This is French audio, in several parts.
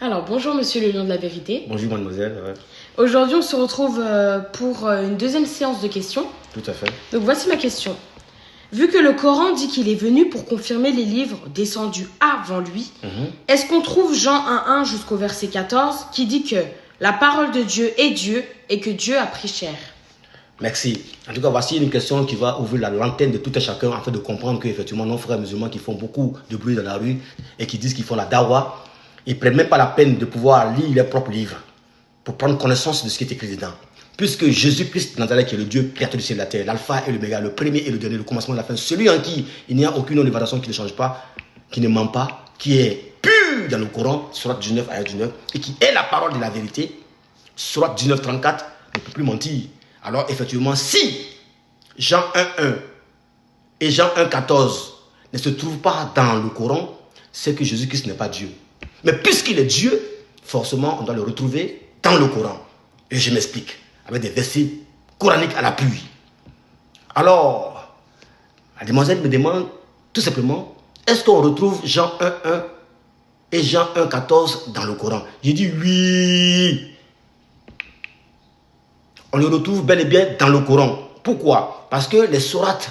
Alors, bonjour Monsieur le Lion de la Vérité. Bonjour mademoiselle. Ouais. Aujourd'hui, on se retrouve pour une deuxième séance de questions. Tout à fait. Donc, voici ma question. Vu que le Coran dit qu'il est venu pour confirmer les livres descendus avant lui, est-ce qu'on trouve Jean 1.1 jusqu'au verset 14 qui dit que la parole de Dieu est Dieu et que Dieu a pris chair? Merci. En tout cas, voici une question qui va ouvrir la lanterne de tout un chacun afin de comprendre qu'effectivement, nos frères musulmans qui font beaucoup de bruit dans la rue et qui disent qu'ils font la dawa, ils ne prennent même pas la peine de pouvoir lire leurs propres livres pour prendre connaissance de ce qui est écrit dedans. Puisque Jésus-Christ de Nazareth, qui est le Dieu créateur du ciel et de la terre, l'alpha et l'oméga, le premier et le dernier, le commencement et la fin, celui en qui il n'y a aucune évaluation qui ne change pas, qui ne ment pas, qui est pur dans le Coran, Surat 19, ayat 19, et qui est la parole de la vérité, Surat 19, 34, ne peut plus mentir. Alors effectivement, si Jean 1.1 et Jean 1.14 ne se trouvent pas dans le Coran, c'est que Jésus-Christ n'est pas Dieu. Mais puisqu'il est Dieu, forcément, on doit le retrouver dans le Coran. Et je m'explique, avec des versets coraniques à l'appui. Alors, la demoiselle me demande tout simplement, est-ce qu'on retrouve Jean 1.1 et Jean 1.14 dans le Coran? J'ai dit oui. On le retrouve bel et bien dans le Coran. Pourquoi? Parce que les sourates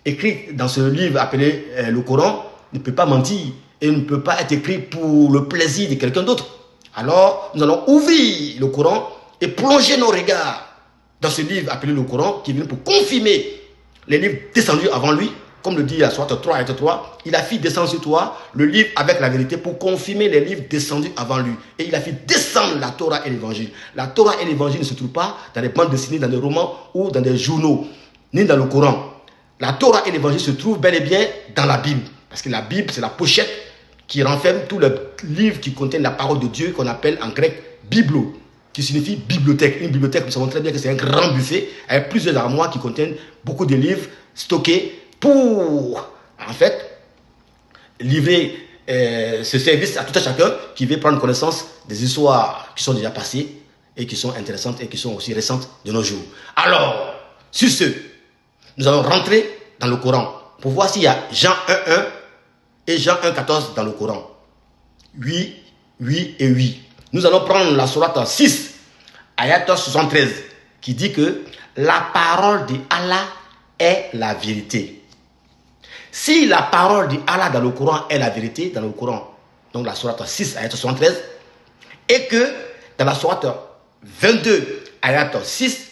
écrites dans ce livre appelé le Coran ne peuvent pas mentir et ne peuvent pas être écrites pour le plaisir de quelqu'un d'autre. Alors, nous allons ouvrir le Coran et plonger nos regards dans ce livre appelé le Coran qui vient pour confirmer les livres descendus avant lui. Comme le dit la sourate 3 et 3, il a fait descendre sur toi le livre avec la vérité pour confirmer les livres descendus avant lui. Et il a fait descendre la Torah et l'évangile. La Torah et l'évangile ne se trouvent pas dans les bandes dessinées, dans des romans ou dans des journaux, ni dans le Coran. La Torah et l'évangile se trouvent bel et bien dans la Bible. Parce que la Bible, c'est la pochette qui renferme tous les livres qui contiennent la parole de Dieu qu'on appelle en grec biblo, qui signifie bibliothèque. Une bibliothèque, nous savons très bien que c'est un grand buffet avec plusieurs armoires qui contiennent beaucoup de livres stockés pour, en fait, livrer ce service à tout un chacun qui veut prendre connaissance des histoires qui sont déjà passées et qui sont intéressantes et qui sont aussi récentes de nos jours. Alors, sur ce, nous allons rentrer dans le Coran pour voir s'il y a Jean 1.1 et Jean 1.14 dans le Coran. Oui, oui et oui. Nous allons prendre la sourate 6, ayat 73, qui dit que la parole d'Allah est la vérité. Si la parole d'Allah dans le Coran est la vérité, dans le Coran, donc la sourate 6, ayat 73, et que dans la sourate 22, ayat 6,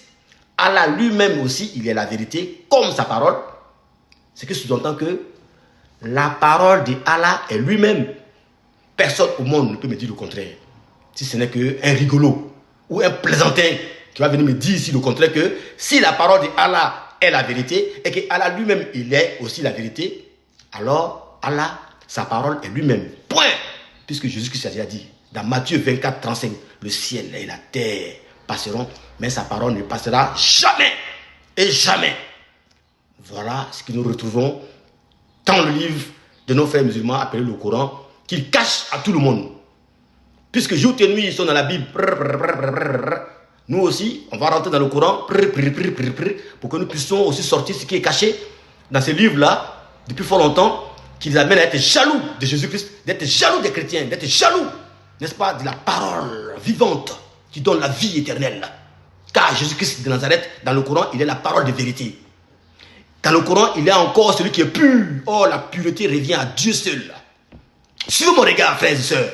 Allah lui-même aussi, il est la vérité, comme sa parole, ce qui sous-entend que la parole d'Allah est lui-même. Personne au monde ne peut me dire le contraire. Si ce n'est qu'un rigolo ou un plaisantin qui va venir me dire ici le contraire, que si la parole d'Allah est la vérité et que Allah lui-même il est aussi la vérité, alors Allah, sa parole est lui-même. Point. Puisque Jésus-Christ a déjà dit dans Matthieu 24, 35, le ciel et la terre passeront, mais sa parole ne passera jamais et jamais. Voilà ce que nous retrouvons dans le livre de nos frères musulmans appelé le Coran, qu'ils cachent à tout le monde. Puisque jour et nuit, ils sont dans la Bible. Nous aussi, on va rentrer dans le Coran pour que nous puissions aussi sortir ce qui est caché dans ces livres-là, depuis fort longtemps, qui les amènent à être jaloux de Jésus-Christ, d'être jaloux des chrétiens, d'être jaloux, n'est-ce pas, de la parole vivante qui donne la vie éternelle. Car Jésus-Christ de Nazareth, dans le Coran, il est la parole de vérité. Dans le Coran, il est encore celui qui est pur. Oh, la pureté revient à Dieu seul. Suivez mon regard, frères et sœurs.